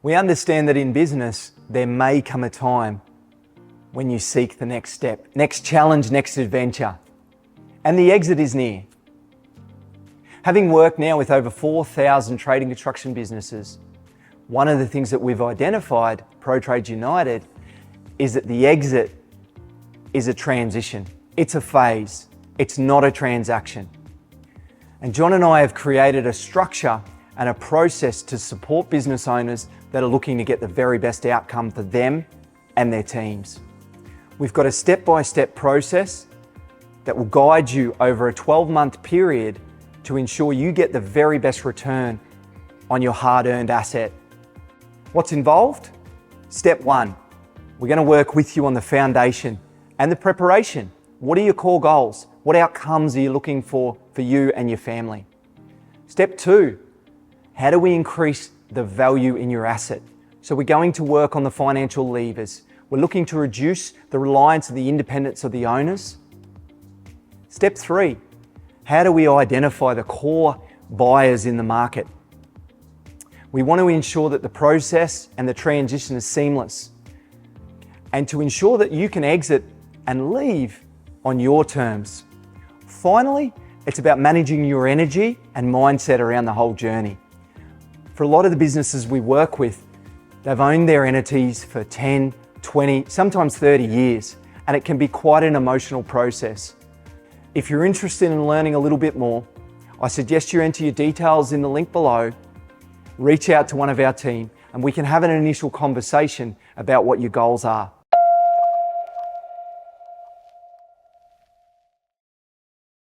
We understand that in business, there may come a time when you seek the next step, next challenge, next adventure, and the exit is near. Having worked now with over 4,000 trading construction businesses, one of the things that we've identified, PROTRADE United, is that the exit is a transition. It's a phase. It's not a transaction. And John and I have created a structure and a process to support business owners that are looking to get the very best outcome for them and their teams. We've got a step-by-step process that will guide you over a 12-month period to ensure you get the very best return on your hard-earned asset. What's involved? Step 1, we're going to work with you on the foundation and the preparation. What are your core goals? What outcomes are you looking for you and your family? Step 2, how do we increase the value in your asset? So we're going to work on the financial levers. We're looking to reduce the reliance and the independence of the owners. Step 3, how do we identify the core buyers in the market? We want to ensure that the process and the transition is seamless, and to ensure that you can exit and leave on your terms. Finally, it's about managing your energy and mindset around the whole journey. For a lot of the businesses we work with, they've owned their entities for 10, 20, sometimes 30 years, and it can be quite an emotional process. If you're interested in learning a little bit more, I suggest you enter your details in the link below, reach out to one of our team, and we can have an initial conversation about what your goals are.